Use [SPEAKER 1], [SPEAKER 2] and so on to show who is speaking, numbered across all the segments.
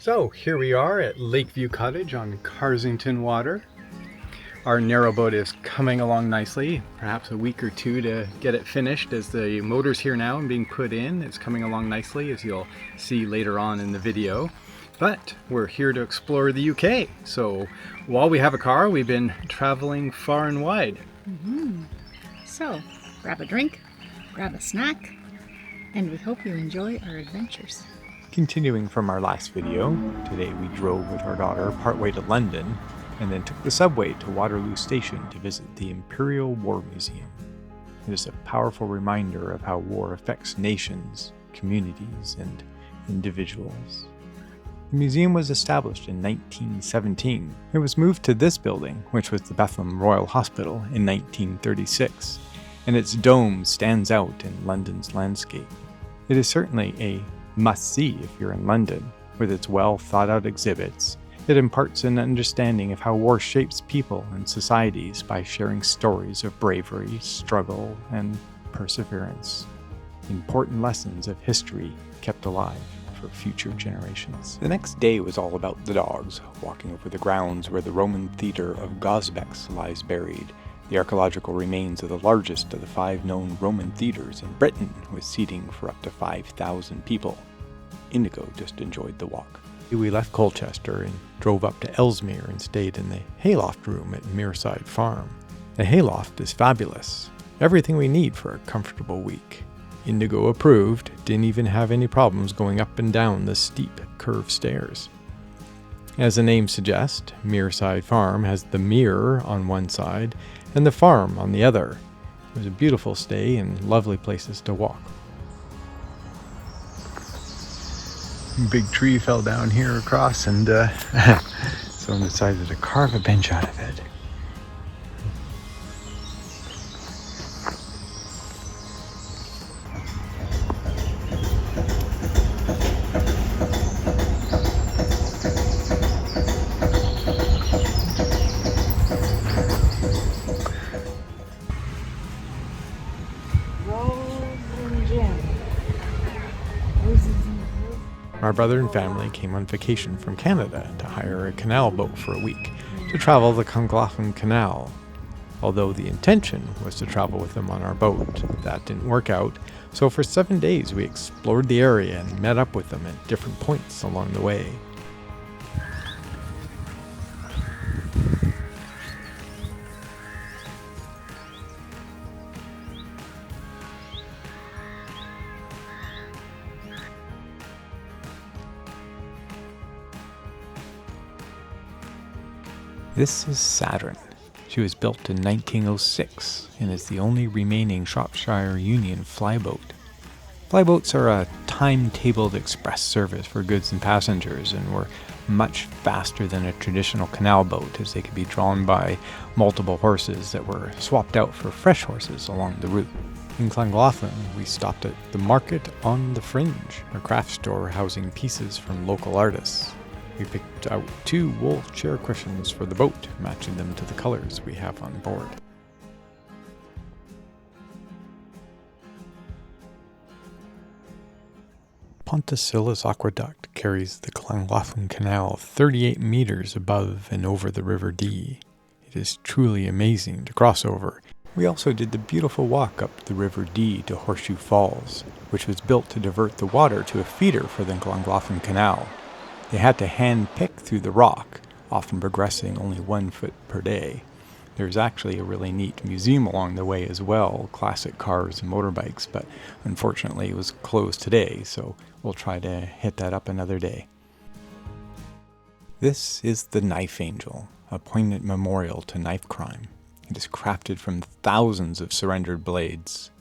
[SPEAKER 1] So here we are at Lakeview Cottage on Carsington Water. Our narrowboat is coming along nicely, perhaps a week or two to get it finished as the motor's here now and being put in. It's coming along nicely, as you'll see later on in the video. But we're here to explore the UK. So while we have a car, we've been traveling far and wide.
[SPEAKER 2] So grab a drink, grab a snack, and we hope you enjoy our adventures.
[SPEAKER 3] Continuing from our last video, today we drove with our daughter partway to London and then took the subway to Waterloo Station to visit the Imperial War Museum. It is a powerful reminder of how war affects nations, communities, and individuals. The museum was established in 1917. It was moved to this building, which was the Bethlehem Royal Hospital, in 1936, and its dome stands out in London's landscape. It is certainly a must-see if you're in London. With its well-thought-out exhibits, it imparts an understanding of how war shapes people and societies by sharing stories of bravery, struggle, and perseverance. Important lessons of history kept alive for future generations. The next day was all about the dogs, walking over the grounds where the Roman theatre of Gosbex lies buried, the archaeological remains of the largest of the 5 known Roman theatres in Britain, with seating for up to 5,000 people. Indigo just enjoyed the walk. We left Colchester and drove up to Ellesmere and stayed in the hayloft room at Mearside Farm. The hayloft is fabulous. Everything we need for a comfortable week. Indigo approved, didn't even have any problems going up and down the steep, curved stairs. As the name suggests, Mearside Farm has the mere on one side and the farm on the other. It was a beautiful stay and lovely places to walk. Big tree fell down here across and someone decided to carve a bench out of it. Our brother and family came on vacation from Canada to hire a canal boat for a week to travel the Langllothlan Canal. Although the intention was to travel with them on our boat, that didn't work out, so for 7 days we explored the area and met up with them at different points along the way. This is Saturn. She was built in 1906 and is the only remaining Shropshire Union flyboat. Flyboats are a timetabled express service for goods and passengers and were much faster than a traditional canal boat, as they could be drawn by multiple horses that were swapped out for fresh horses along the route. In Langllothlan, we stopped at the Market on the Fringe, a craft store housing pieces from local artists. We picked out 2 wool chair cushions for the boat, matching them to the colors we have on board. Pontcycytte Aquaduct carries the Langllothlan Canal 38 meters above and over the River Dee. It is truly amazing to cross over. We also did the beautiful walk up the River Dee to Horseshoe Falls, which was built to divert the water to a feeder for the Langllothlan Canal. They had to hand-pick through the rock, often progressing only 1 foot per day. There's actually a really neat museum along the way as well, classic cars and motorbikes, but unfortunately it was closed today, so we'll try to hit that up another day. This is the Knife Angel, a poignant memorial to knife crime. It is crafted from thousands of surrendered blades.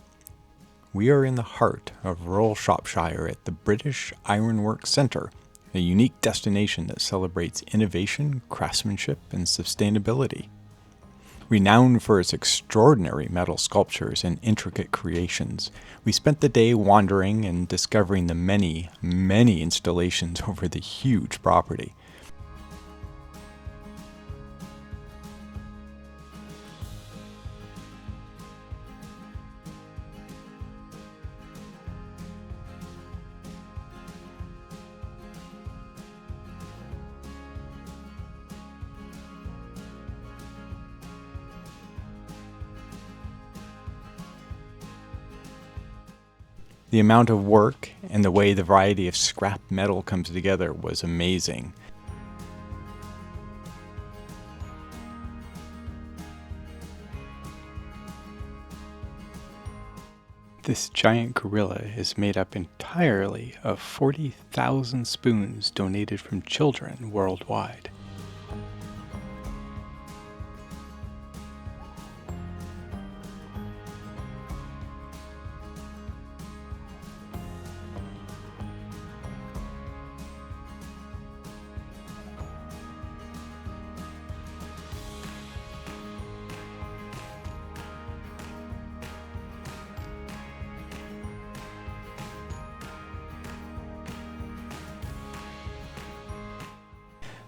[SPEAKER 3] We are in the heart of rural Shropshire at the British Ironworks Centre, a unique destination that celebrates innovation, craftsmanship, and sustainability. Renowned for its extraordinary metal sculptures and intricate creations, we spent the day wandering and discovering the many, many installations over the huge property. The amount of work and the way the variety of scrap metal comes together was amazing. This giant gorilla is made up entirely of 40,000 spoons donated from children worldwide.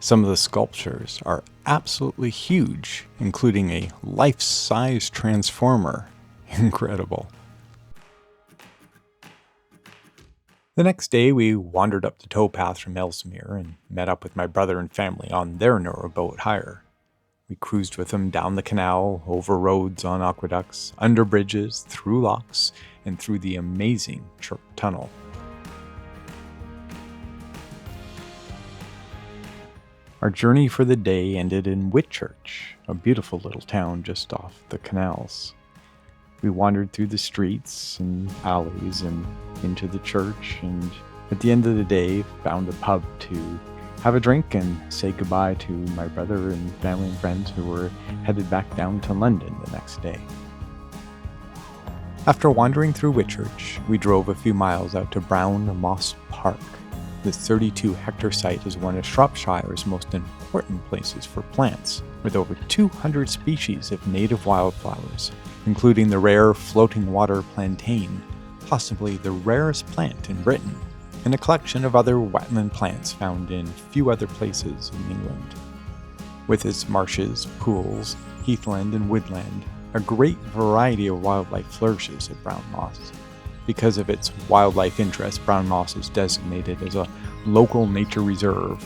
[SPEAKER 3] Some of the sculptures are absolutely huge, including a life-size transformer. Incredible. The next day, we wandered up the towpath from Ellesmere and met up with my brother and family on their narrowboat hire. We cruised with them down the canal, over roads on aqueducts, under bridges, through locks, and through the amazing Chirk Tunnel. Our journey for the day ended in Whitchurch, a beautiful little town just off the canals. We wandered through the streets and alleys and into the church, and at the end of the day found a pub to have a drink and say goodbye to my brother and family and friends who were headed back down to London the next day. After wandering through Whitchurch, we drove a few miles out to Brown Moss Park. This 32-hectare site is one of Shropshire's most important places for plants, with over 200 species of native wildflowers, including the rare floating water plantain, possibly the rarest plant in Britain, and a collection of other wetland plants found in few other places in England. With its marshes, pools, heathland, and woodland, a great variety of wildlife flourishes at Brown Moss. Because of its wildlife interest, Brown Moss is designated as a local nature reserve,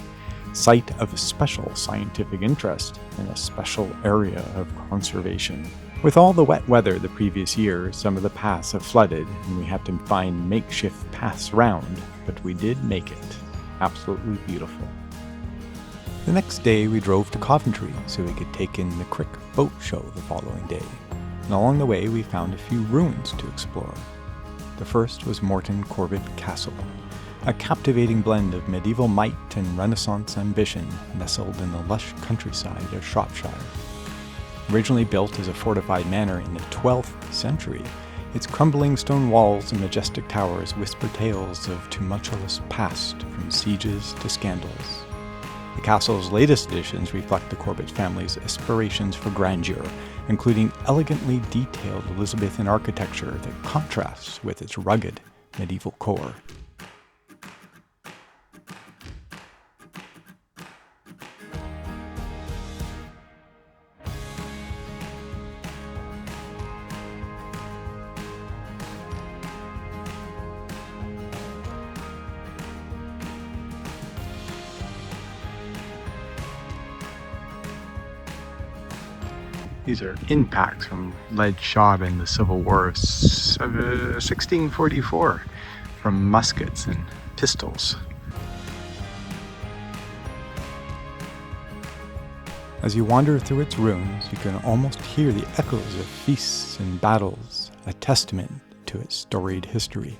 [SPEAKER 3] site of special scientific interest, and a special area of conservation. With all the wet weather the previous year, some of the paths have flooded, and we had to find makeshift paths around, but we did make it. Absolutely beautiful. The next day we drove to Coventry so we could take in the Crick boat show the following day, and along the way we found a few ruins to explore. The first was Morton Corbett Castle, a captivating blend of medieval might and Renaissance ambition nestled in the lush countryside of Shropshire. Originally built as a fortified manor in the 12th century, its crumbling stone walls and majestic towers whisper tales of tumultuous past, from sieges to scandals. The castle's latest additions reflect the Corbett family's aspirations for grandeur, including elegantly detailed Elizabethan architecture that contrasts with its rugged medieval core. These are impacts from lead shot in the Civil War of 1644 from muskets and pistols. As you wander through its ruins, you can almost hear the echoes of feasts and battles, a testament to its storied history.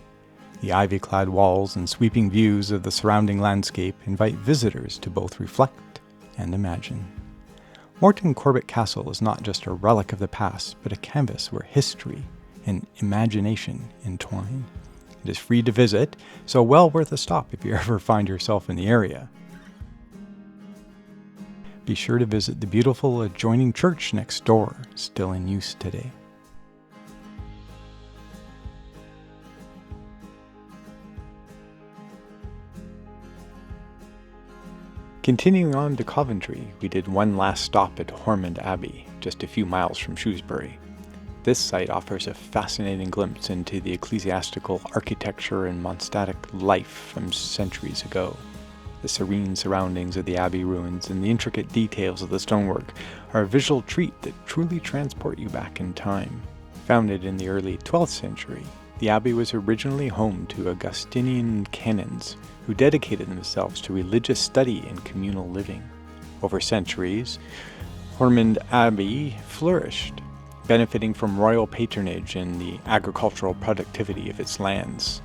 [SPEAKER 3] The ivy-clad walls and sweeping views of the surrounding landscape invite visitors to both reflect and imagine. Morton Corbett Castle is not just a relic of the past, but a canvas where history and imagination entwine. It is free to visit, so well worth a stop if you ever find yourself in the area. Be sure to visit the beautiful adjoining church next door, still in use today. Continuing on to Coventry, we did one last stop at Haughmond Abbey, just a few miles from Shrewsbury. This site offers a fascinating glimpse into the ecclesiastical architecture and monastic life from centuries ago. The serene surroundings of the abbey ruins and the intricate details of the stonework are a visual treat that truly transport you back in time. Founded in the early 12th century, the abbey was originally home to Augustinian canons who dedicated themselves to religious study and communal living. Over centuries, Haughmond Abbey flourished, benefiting from royal patronage and the agricultural productivity of its lands.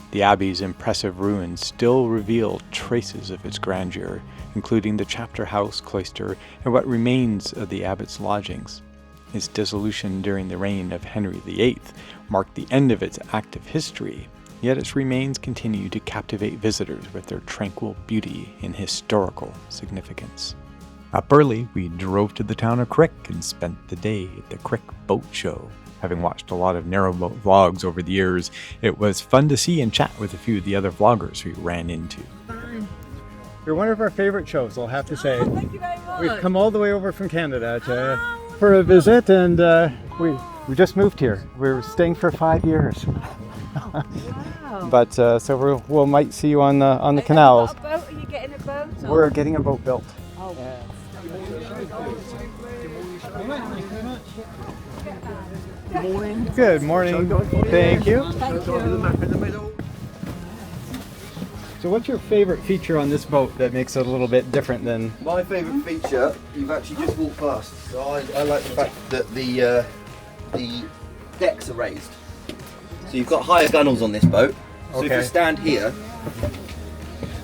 [SPEAKER 3] The abbey's impressive ruins still reveal traces of its grandeur, including the chapter house, cloister, and what remains of the abbot's lodgings. Its dissolution during the reign of Henry VIII marked the end of its active history, yet its remains continue to captivate visitors with their tranquil beauty and historical significance. Up early, we drove to the town of Crick and spent the day at the Crick Boat Show. Having watched a lot of Narrowboat vlogs over the years, it was fun to see and chat with a few of the other vloggers we ran into.
[SPEAKER 1] You're one of our favorite shows, I'll have to say.
[SPEAKER 2] Thank you very much.
[SPEAKER 1] We've come all the way over from Canada for a visit, and we just moved here. We were staying for 5 years.
[SPEAKER 2] Wow.
[SPEAKER 1] But so we might see you on the canals.
[SPEAKER 2] Got a boat? Are you getting a boat? Or?
[SPEAKER 1] We're getting a boat built.
[SPEAKER 2] Oh.
[SPEAKER 1] Good morning. Good morning. Thank you.
[SPEAKER 2] Thank you.
[SPEAKER 1] So what's your favorite feature on this boat that makes it a little bit different than...
[SPEAKER 4] My favourite feature, you've actually just walked past. So I like the fact that the decks are raised. So you've got higher gunnels on this boat. So if
[SPEAKER 1] Okay.
[SPEAKER 4] you stand here,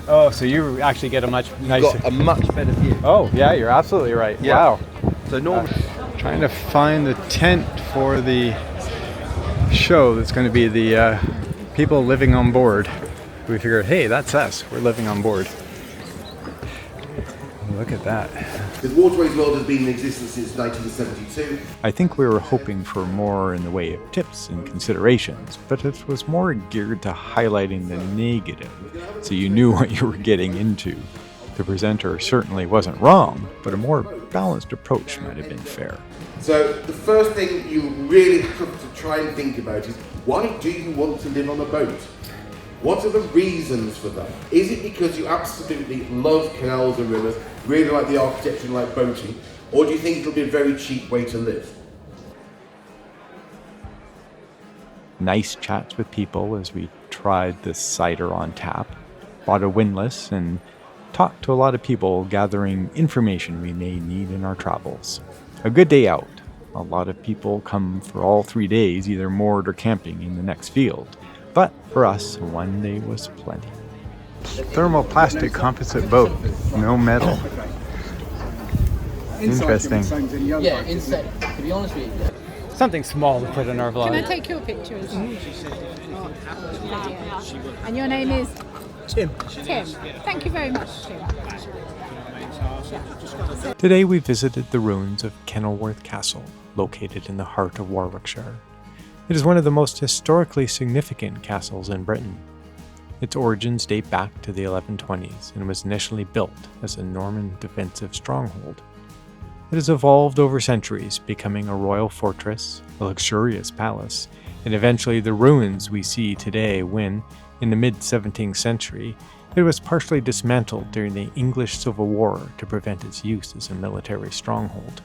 [SPEAKER 1] Oh, so you actually get a much
[SPEAKER 4] you've
[SPEAKER 1] nicer...
[SPEAKER 4] got a much better view.
[SPEAKER 1] Oh, yeah, you're absolutely right.
[SPEAKER 4] Yeah.
[SPEAKER 1] Wow.
[SPEAKER 4] So normally,
[SPEAKER 1] Trying to find the tent for the show that's going to be the people living on board. We figured, hey, that's us. We're living on board. Look at that.
[SPEAKER 5] The Waterways World has been in existence since 1972.
[SPEAKER 3] I think we were hoping for more in the way of tips and considerations, but it was more geared to highlighting the negative, so you knew what you were getting into. The presenter certainly wasn't wrong, but a more balanced approach might have been fair.
[SPEAKER 5] So the first thing you really have to try and think about is, why do you want to live on a boat? What are the reasons for that? Is it because you absolutely love canals and rivers, really like the architecture and like boating, or do you think it'll be a very cheap way to live?
[SPEAKER 3] Nice chats with people as we tried the cider on tap, bought a windlass, and talked to a lot of people gathering information we may need in our travels. A good day out. A lot of people come for all 3 days, either moored or camping in the next field. But for us, one day was plenty. Thermoplastic composite boat, no metal. Interesting.
[SPEAKER 6] Yeah, inside. To be honest with you.
[SPEAKER 1] Something small to put in our vlog.
[SPEAKER 2] Can I take your picture as well? And your name is?
[SPEAKER 6] Tim.
[SPEAKER 2] Tim. Thank you very much, Tim.
[SPEAKER 3] Today we visited the ruins of Kenilworth Castle, located in the heart of Warwickshire. It is one of the most historically significant castles in Britain. Its origins date back to the 1120s and was initially built as a Norman defensive stronghold. It has evolved over centuries, becoming a royal fortress, a luxurious palace, and eventually the ruins we see today when, in the mid-17th century, it was partially dismantled during the English Civil War to prevent its use as a military stronghold.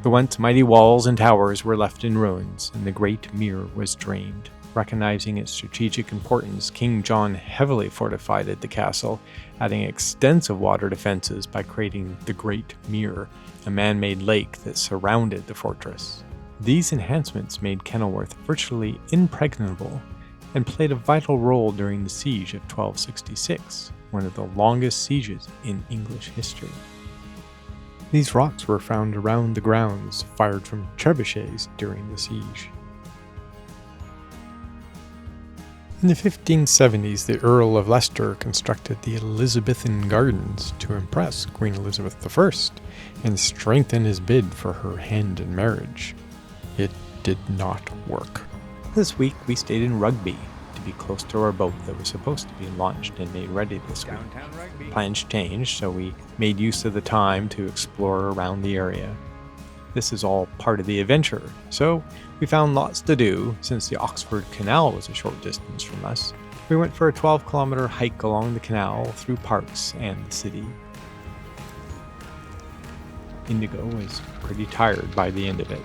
[SPEAKER 3] The once mighty walls and towers were left in ruins, and the Great Mere was drained. Recognizing its strategic importance, King John heavily fortified the castle, adding extensive water defenses by creating the Great Mere, a man-made lake that surrounded the fortress. These enhancements made Kenilworth virtually impregnable and played a vital role during the siege of 1266, one of the longest sieges in English history. These rocks were found around the grounds, fired from trebuchets during the siege. In the 1570s, the Earl of Leicester constructed the Elizabethan gardens to impress Queen Elizabeth I and strengthen his bid for her hand in marriage. It did not work. This week, we stayed in Rugby to be close to our boat that was supposed to be launched and made ready this week. Plans changed, so we made use of the time to explore around the area. This is all part of the adventure, so we found lots to do since the Oxford Canal was a short distance from us. We went for a 12-kilometer hike along the canal through parks and the city. Indigo was pretty tired by the end of it.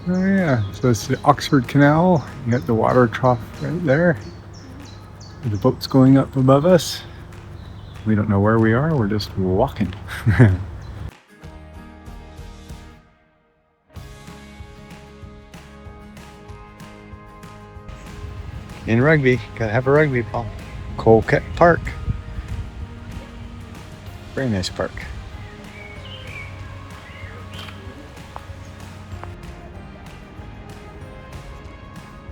[SPEAKER 1] Oh yeah, so it's the Oxford Canal. You got the water trough right there. The boat's going up above us. We don't know where we are, we're just walking. In Rugby, gotta have a rugby ball. Corbett Park. Very nice park.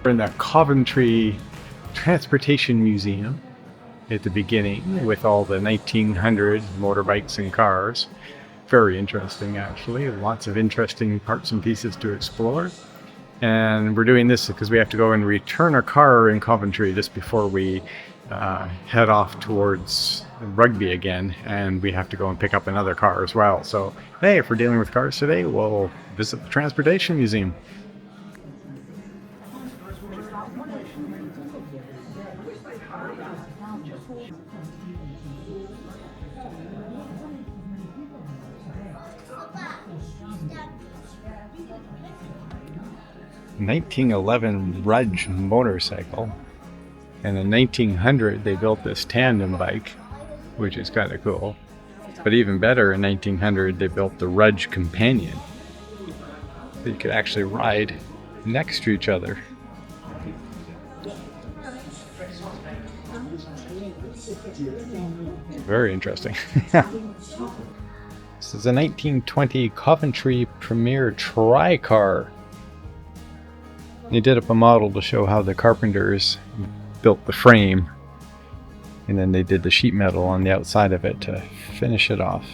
[SPEAKER 1] We're in the Coventry Transportation Museum at the beginning with all the 1900 motorbikes and cars. Very interesting, actually. Lots of interesting parts and pieces to explore. And we're doing this because we have to go and return our car in Coventry just before we head off towards Rugby again, and we have to go and pick up another car as well. So, hey, if we're dealing with cars today, we'll visit the Transportation Museum. A 1911 Rudge motorcycle, and in 1900 they built this tandem bike, which is kind of cool. But even better, in 1900 they built the Rudge Companion. So you could actually ride next to each other. Very interesting. This is a 1920 Coventry Premier Tri-Car. They did up a model to show how the carpenters built the frame, and then they did the sheet metal on the outside of it to finish it off.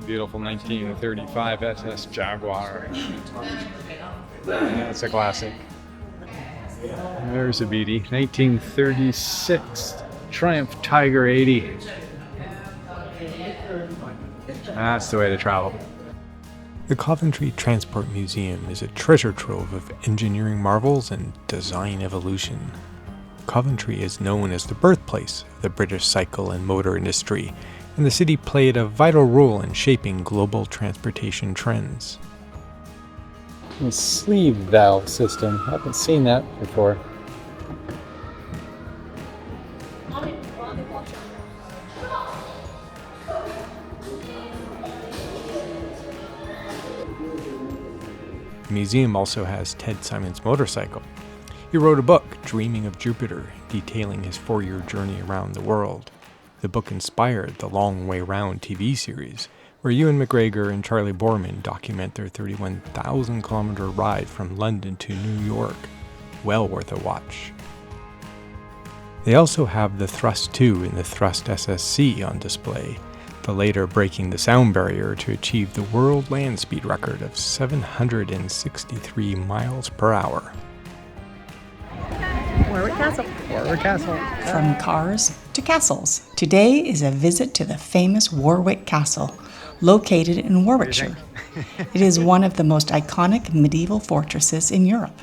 [SPEAKER 1] Beautiful 1935 SS Jaguar. That's a classic. There's a beauty. 1936 Triumph Tiger 80. That's the way to travel.
[SPEAKER 3] The Coventry Transport Museum is a treasure trove of engineering marvels and design evolution. Coventry is known as the birthplace of the British cycle and motor industry, and the city played a vital role in shaping global transportation trends.
[SPEAKER 1] The sleeve valve system. I haven't seen that before.
[SPEAKER 3] The museum also has Ted Simon's motorcycle. He wrote a book, Dreaming of Jupiter, detailing his 4-year journey around the world. The book inspired the Long Way Round TV series, where Ewan McGregor and Charlie Boorman document their 31,000-kilometer ride from London to New York. Well worth a watch. They also have the Thrust 2 and the Thrust SSC on display, the later breaking the sound barrier to achieve the world land speed record of 763 miles per hour.
[SPEAKER 2] Warwick Castle.
[SPEAKER 1] Warwick Castle.
[SPEAKER 2] From cars to castles. Today is a visit to the famous Warwick Castle, located in Warwickshire. It is one of the most iconic medieval fortresses in Europe.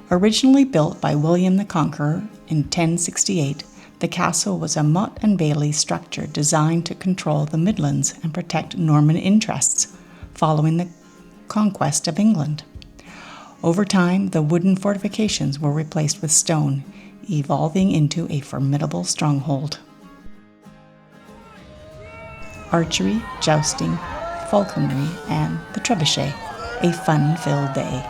[SPEAKER 2] Originally built by William the Conqueror in 1068, the castle was a motte and bailey structure designed to control the Midlands and protect Norman interests following the conquest of England. Over time, the wooden fortifications were replaced with stone, evolving into a formidable stronghold. Archery, jousting, falconry, and the trebuchet, a fun-filled day.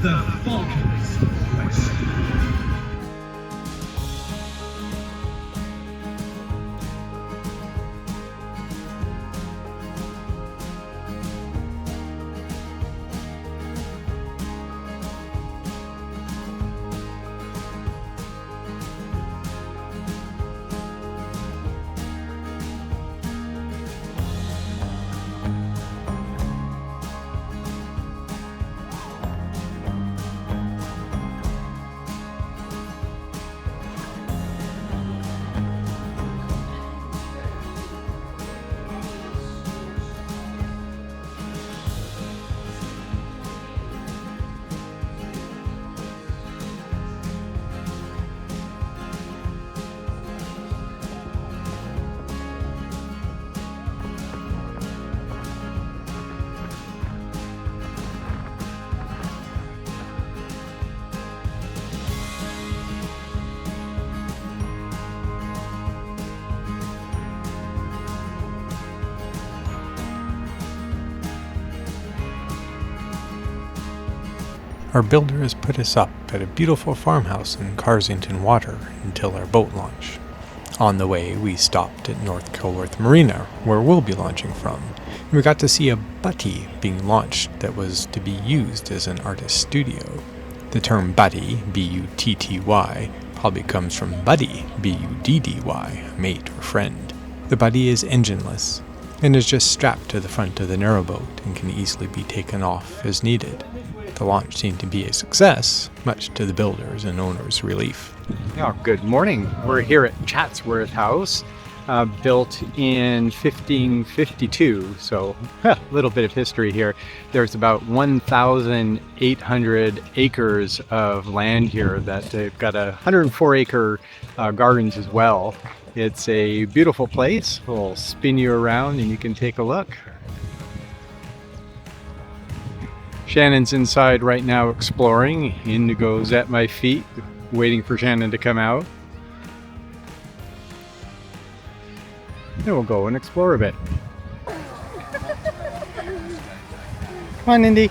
[SPEAKER 7] The Falconers Quest.
[SPEAKER 3] Our builder has put us up at a beautiful farmhouse in Carsington Water until our boat launch. On the way, we stopped at North Kenilworth Marina, where we'll be launching from. And we got to see a butty being launched that was to be used as an artist studio. The term butty, B-U-T-T-Y, probably comes from buddy, B-U-D-D-Y, a mate or friend. The butty is engineless and is just strapped to the front of the narrowboat and can easily be taken off as needed. The launch seemed to be a success, much to the builders' and owners' relief.
[SPEAKER 1] Oh, good morning. We're here at Chatsworth House, built in 1552, so a little bit of history here. There's about 1,800 acres of land here that they've got 104-acre gardens as well. It's a beautiful place. We'll spin you around and you can take a look. Shannon's inside right now exploring. Indigo's at my feet, waiting for Shannon to come out. Then we'll go and explore a bit. Come on, Indy.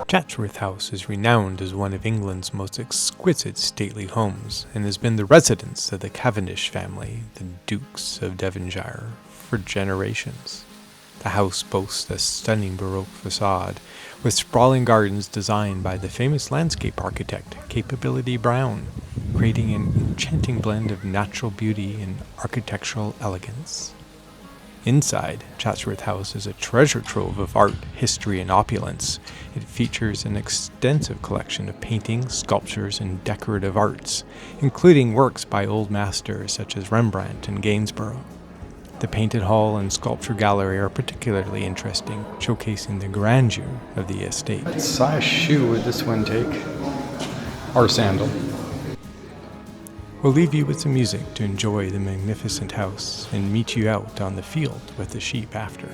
[SPEAKER 3] Chatsworth House is renowned as one of England's most exquisite stately homes and has been the residence of the Cavendish family, the Dukes of Devonshire, for generations. The house boasts a stunning Baroque facade with sprawling gardens designed by the famous landscape architect Capability Brown, creating an enchanting blend of natural beauty and architectural elegance. Inside, Chatsworth House is a treasure trove of art, history, and opulence. It features an extensive collection of paintings, sculptures, and decorative arts, including works by old masters such as Rembrandt and Gainsborough. The painted hall and sculpture gallery are particularly interesting, showcasing the grandeur of the estate.
[SPEAKER 1] What size shoe would this one take? Or sandal?
[SPEAKER 3] We'll leave you with some music to enjoy the magnificent house and meet you out on the field with the sheep after.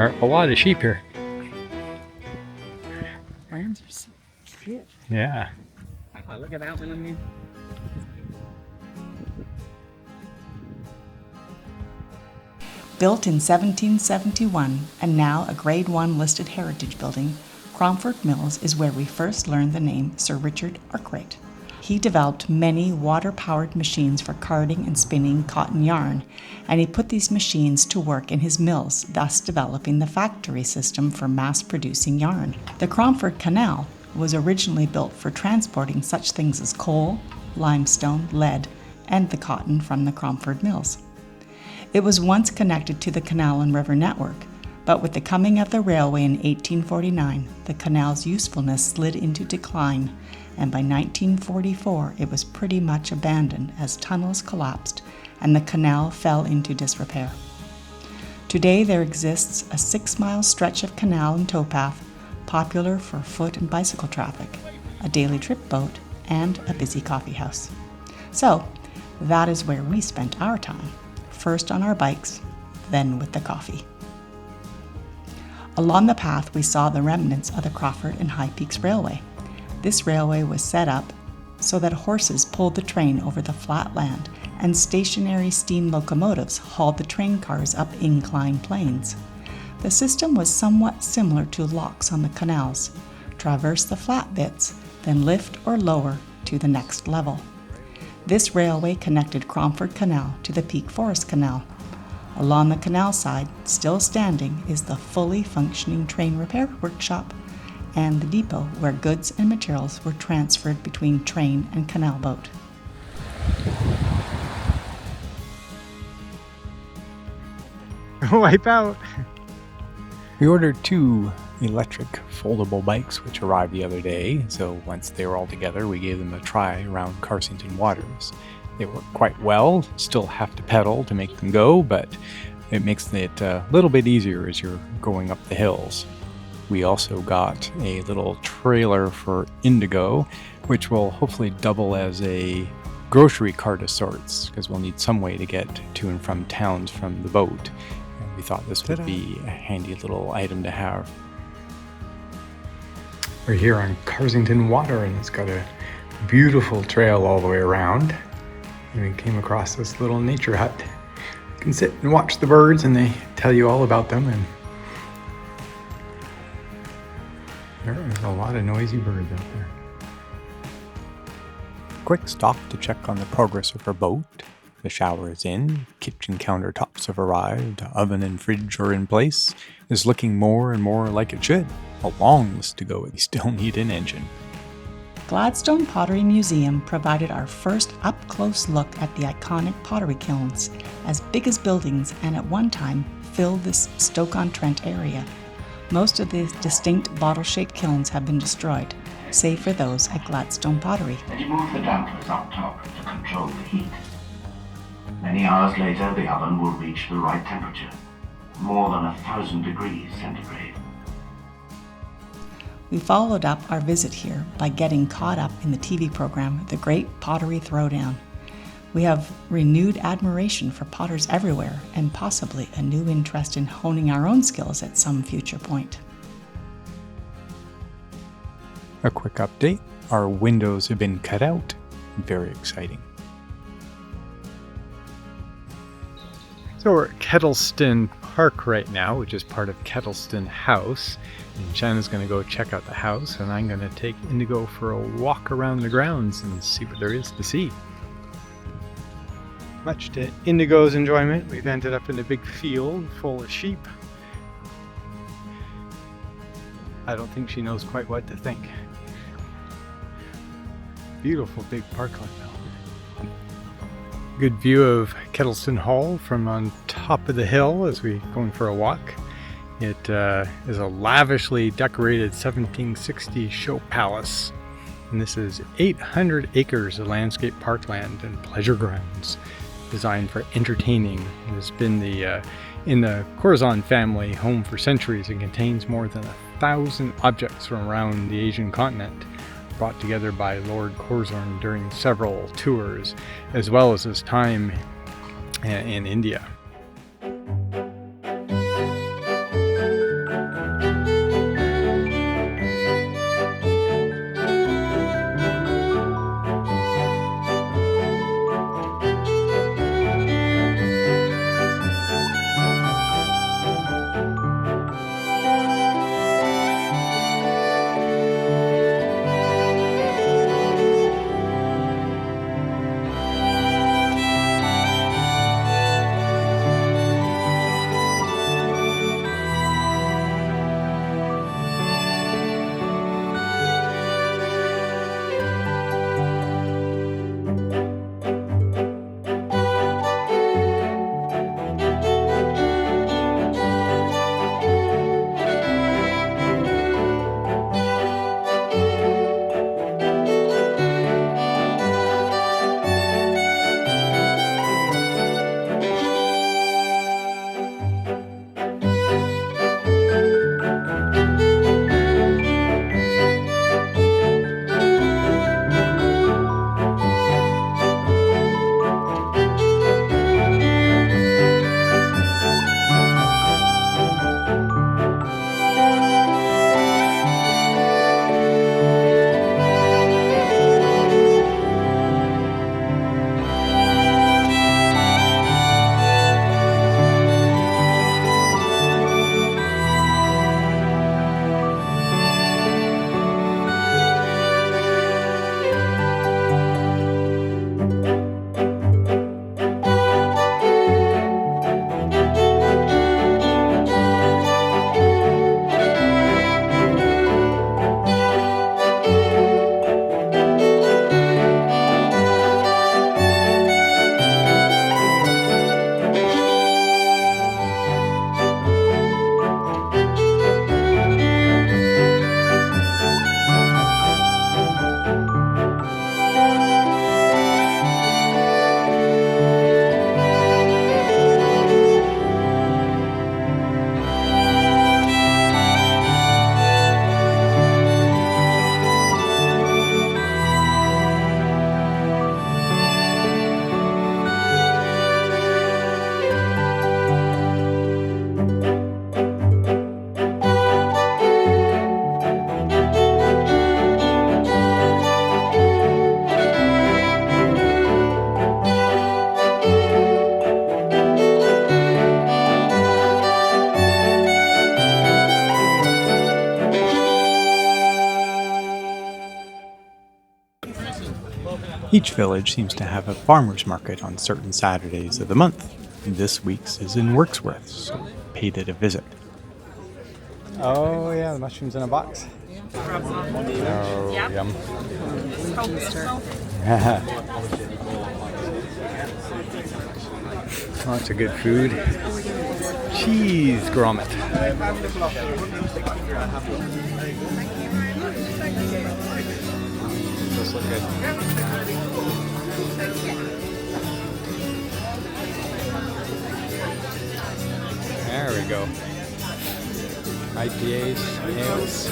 [SPEAKER 1] are a lot of sheep here.
[SPEAKER 6] Lambs are so cute.
[SPEAKER 1] Yeah.
[SPEAKER 6] Oh, look at that one. I mean,
[SPEAKER 2] Built in 1771 and now a Grade 1 listed heritage building, Cromford Mills is where we first learned the name Sir Richard Arkwright. He developed many water-powered machines for carding and spinning cotton yarn, and he put these machines to work in his mills, thus developing the factory system for mass-producing yarn. The Cromford Canal was originally built for transporting such things as coal, limestone, lead, and the cotton from the Cromford Mills. It was once connected to the canal and river network, but with the coming of the railway in 1849, the canal's usefulness slid into decline, and by 1944 it was pretty much abandoned as tunnels collapsed and the canal fell into disrepair. Today there exists a 6-mile stretch of canal and towpath, popular for foot and bicycle traffic, a daily trip boat, and a busy coffee house. So, that is where we spent our time. First on our bikes, then with the coffee. Along the path we saw the remnants of the Crawford and High Peaks Railway. This railway was set up so that horses pulled the train over the flat land and stationary steam locomotives hauled the train cars up inclined planes. The system was somewhat similar to locks on the canals. Traverse the flat bits, then lift or lower to the next level. This railway connected Cromford Canal to the Peak Forest Canal. Along the canal side, still standing, is the fully functioning train repair workshop and the depot where goods and materials were transferred between train and canal boat.
[SPEAKER 1] Wipe out.
[SPEAKER 3] We ordered 2 electric foldable bikes which arrived the other day, so once they were all together we gave them a try around Carsington Waters. They work quite well, still have to pedal to make them go, but it makes it a little bit easier as you're going up the hills. We also got a little trailer for Indigo, which will hopefully double as a grocery cart of sorts, because we'll need some way to get to and from towns from the boat. And we thought this would be a handy little item to have.
[SPEAKER 1] We're here on Carsington Water, and it's got a beautiful trail all the way around. And we came across this little nature hut. You can sit and watch the birds, and they tell you all about them. And there's a lot of noisy birds out there.
[SPEAKER 3] Quick stop to check on the progress of her boat. The shower is in, kitchen countertops have arrived, oven and fridge are in place. It's looking more and more like it should. A long list to go, we still need an engine.
[SPEAKER 2] Gladstone Pottery Museum provided our first up-close look at the iconic pottery kilns, as big as buildings and at one time filled this Stoke-on-Trent area. Most of the distinct bottle-shaped kilns have been destroyed, save for those at Gladstone Pottery.
[SPEAKER 7] And you move the dampers up top to control the heat. Many hours later, the oven will reach the right temperature, more than 1,000 degrees centigrade.
[SPEAKER 2] We followed up our visit here by getting caught up in the TV program The Great Pottery Throwdown. We have renewed admiration for potters everywhere and possibly a new interest in honing our own skills at some future point.
[SPEAKER 3] A quick update, our windows have been cut out. Very exciting.
[SPEAKER 1] So we're at Kettleston Park right now, which is part of Kedleston House. And Shanna's going to go check out the house, and I'm going to take Indigo for a walk around the grounds and see what there is to see. Much to Indigo's enjoyment, we've ended up in a big field full of sheep. I don't think she knows quite what to think. Beautiful big parkland though. Good view of Kettleston Hall from on top of the hill as we're going for a walk. It is a lavishly decorated 1760 show palace, and this is 800 acres of landscape parkland and pleasure grounds designed for entertaining. It has been in the Corazon family home for centuries and contains more than 1,000 objects from around the Asian continent, brought together by Lord Curzon during several tours, as well as his time in India.
[SPEAKER 3] Each village seems to have a farmer's market on certain Saturdays of the month. This week's is in Workssworth, so paid it a visit.
[SPEAKER 1] Oh yeah, the mushrooms in a box. Oh, yum. Lots of good food. Cheese grommet. Those look good. There we go. IPAs, ales.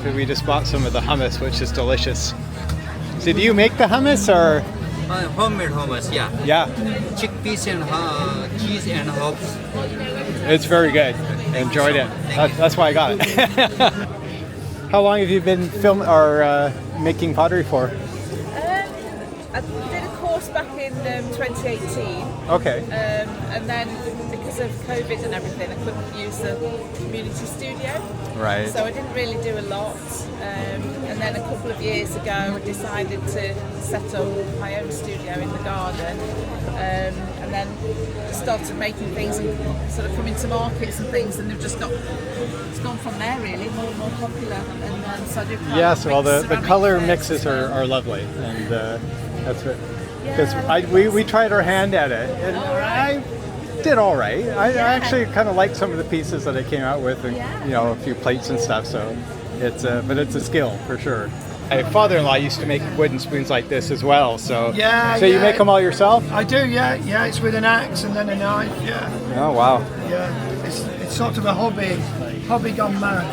[SPEAKER 1] So we just bought some of the hummus, which is delicious. So do you make the hummus or?
[SPEAKER 8] Homemade hummus, yeah.
[SPEAKER 1] Yeah.
[SPEAKER 8] Chickpeas and cheese and hops.
[SPEAKER 1] It's very good. Enjoyed it. That's why I got it. How long have you been making pottery for?
[SPEAKER 9] I did a course back in 2018.
[SPEAKER 1] Okay.
[SPEAKER 9] And then because of COVID and everything, I couldn't use the community studio.
[SPEAKER 1] Right.
[SPEAKER 9] So I didn't really do a lot. And then a couple of years ago, I decided to set up my own studio in the garden. And then started making things and sort of coming to markets and things, and it's gone from there really, more and more popular. And so I do
[SPEAKER 1] Yes, well the color
[SPEAKER 9] ceramic
[SPEAKER 1] mixes
[SPEAKER 9] sets as well.
[SPEAKER 1] are lovely, and that's what, because we tried our hand at it, and I did all right. I actually kind of liked some of the pieces that I came out with, and a few plates and stuff. So but it's a skill for sure. My father-in-law used to make wooden spoons like this as well. So you make them all yourself?
[SPEAKER 10] I do, yeah. It's with an axe and then a knife, yeah.
[SPEAKER 1] Oh wow.
[SPEAKER 10] Yeah, it's sort of a hobby gone mad.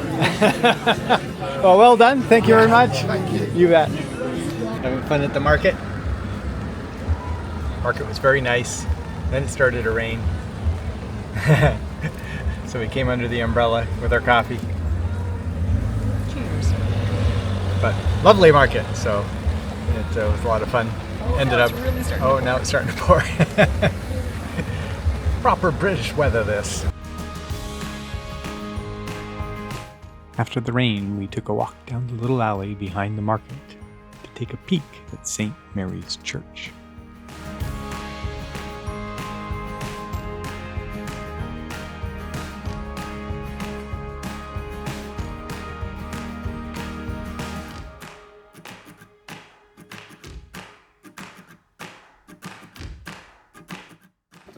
[SPEAKER 1] Well done. Thank you very much.
[SPEAKER 10] Thank you.
[SPEAKER 1] You bet. Having fun at the market. Market was very nice. Then it started to rain. So we came under the umbrella with our coffee.
[SPEAKER 2] Cheers.
[SPEAKER 1] But lovely market, so it was a lot of fun. Ended up. Now it's starting to pour. Proper British weather, this.
[SPEAKER 3] After the rain, we took a walk down the little alley behind the market to take a peek at St. Mary's Church.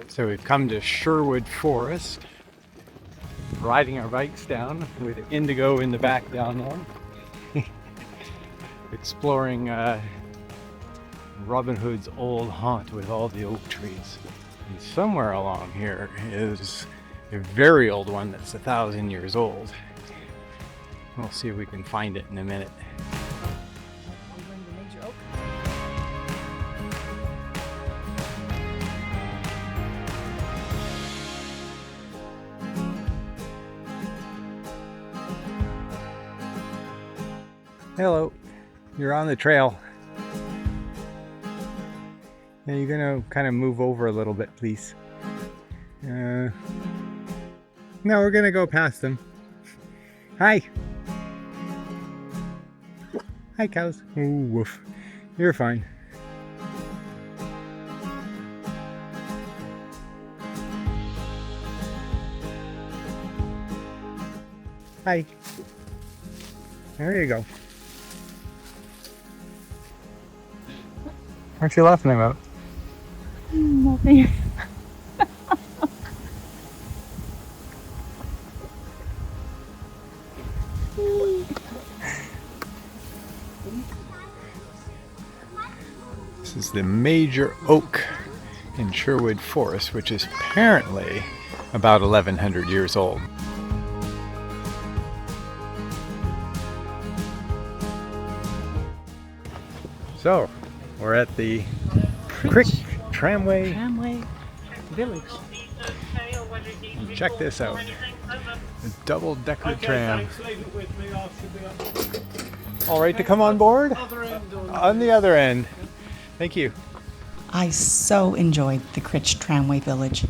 [SPEAKER 1] So we've come to Sherwood Forest, riding our bikes down with Indigo in the back down there, exploring Robin Hood's old haunt with all the oak trees. And somewhere along here is a very old one that's 1,000 years old. We'll see if we can find it in a minute. Hello, you're on the trail. Now you're gonna kind of move over a little bit, please. No, we're gonna go past them. Hi. Hi, cows. Oh, woof. You're fine. Hi. There you go. Aren't you laughing about?
[SPEAKER 11] Nothing.
[SPEAKER 1] This is the major oak in Sherwood Forest, which is apparently about 1,100 years old. So, we're at the Crick Tramway
[SPEAKER 11] Village.
[SPEAKER 1] Check this out. A double-decker tram. All right to come on board? On the other end. Thank you.
[SPEAKER 2] I so enjoyed the Crich Tramway Village.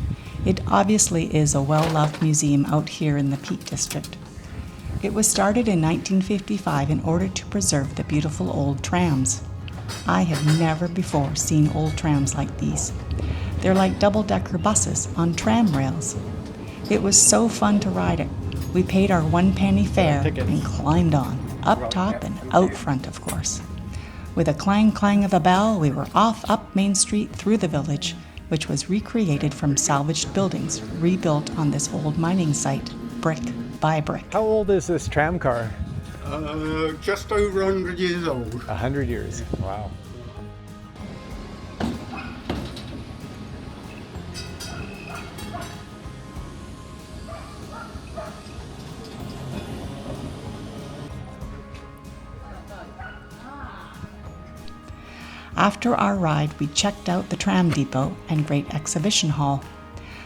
[SPEAKER 2] It obviously is a well-loved museum out here in the Peak District. It was started in 1955 in order to preserve the beautiful old trams. I have never before seen old trams like these. They're like double-decker buses on tram rails. It was so fun to ride it. We paid our 1-penny fare and climbed on, up top and out front, of course. With a clang-clang of a bell, we were off up Main Street through the village, which was recreated from salvaged buildings rebuilt on this old mining site, brick by brick.
[SPEAKER 1] How old is this tram car?
[SPEAKER 12] Just over 100 years old.
[SPEAKER 1] 100 years. Wow.
[SPEAKER 2] After our ride, we checked out the tram depot and great exhibition hall.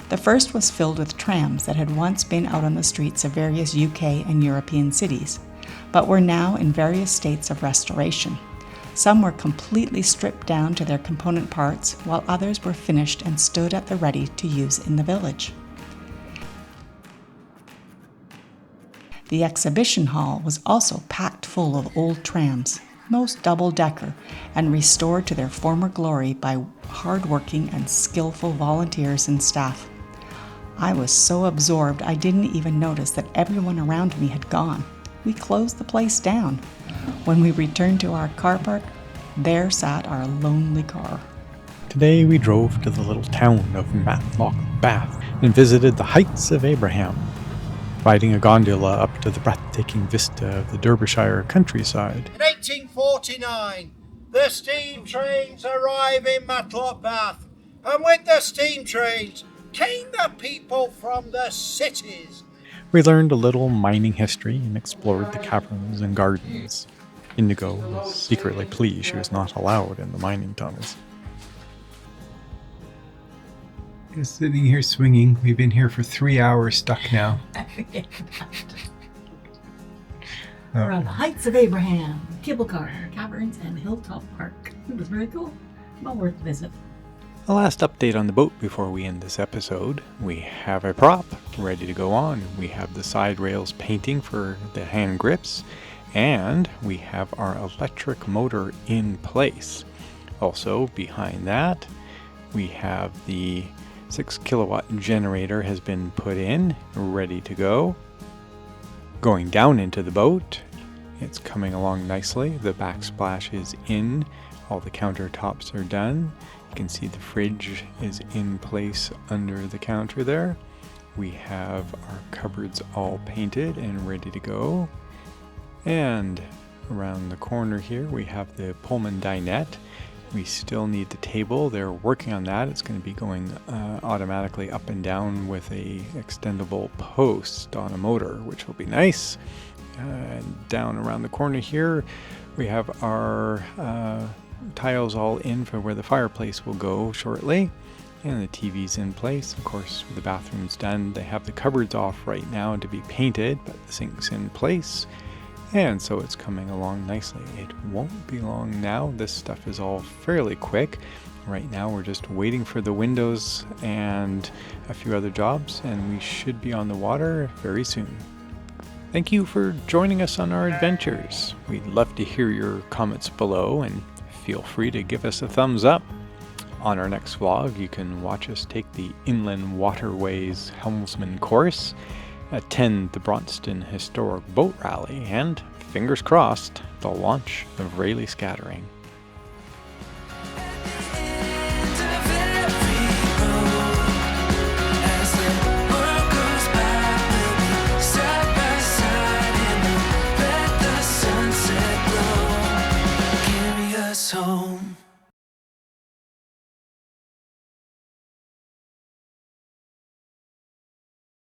[SPEAKER 2] The first was filled with trams that had once been out on the streets of various UK and European cities, but were now in various states of restoration. Some were completely stripped down to their component parts, while others were finished and stood at the ready to use in the village. The exhibition hall was also packed full of old trams, most double-decker, and restored to their former glory by hard-working and skillful volunteers and staff. I was so absorbed I didn't even notice that everyone around me had gone. We closed the place down. When we returned to our car park, there sat our lonely car.
[SPEAKER 3] Today we drove to the little town of Matlock Bath and visited the Heights of Abraham, riding a gondola up to the breathtaking vista of the Derbyshire countryside.
[SPEAKER 13] In 1849, the steam trains arrive in Matlock Bath, and with the steam trains came the people from the cities.
[SPEAKER 3] We learned a little mining history and explored the caverns and gardens. Indigo was secretly pleased she was not allowed in the mining tunnels.
[SPEAKER 1] Just sitting here swinging. We've been here for 3 hours stuck now.
[SPEAKER 11] We're on the Heights of Abraham, Cable Car, Caverns, and Hilltop Park. It was very cool. Well worth the visit.
[SPEAKER 3] A last update on the boat before we end this episode. We have a prop ready to go on. We have the side rails painting for the hand grips, and we have our electric motor in place. Also behind that, we have the 6 kilowatt generator has been put in, ready to go. Going down into the boat, it's coming along nicely. The backsplash is in, all the countertops are done. You can see the fridge is in place under the counter there. We have our cupboards all painted and ready to go. And around the corner here we have the Pullman dinette. We still need the table. They're working on that. It's going to be going automatically up and down with a extendable post on a motor, which will be nice. And down around the corner here, we have our tiles all in for where the fireplace will go shortly. And the TV's in place. Of course, the bathroom's done. They have the cupboards off right now to be painted, but the sink's in place. And so it's coming along nicely. It won't be long now. This stuff is all fairly quick. Right now we're just waiting for the windows and a few other jobs, and we should be on the water very soon. Thank you for joining us on our adventures. We'd love to hear your comments below, and feel free to give us a thumbs up. On our next vlog, you can watch us take the Inland Waterways Helmsman course, attend the Braunston Historic Boat Rally, and, fingers crossed, the launch of Rayleigh Scattering.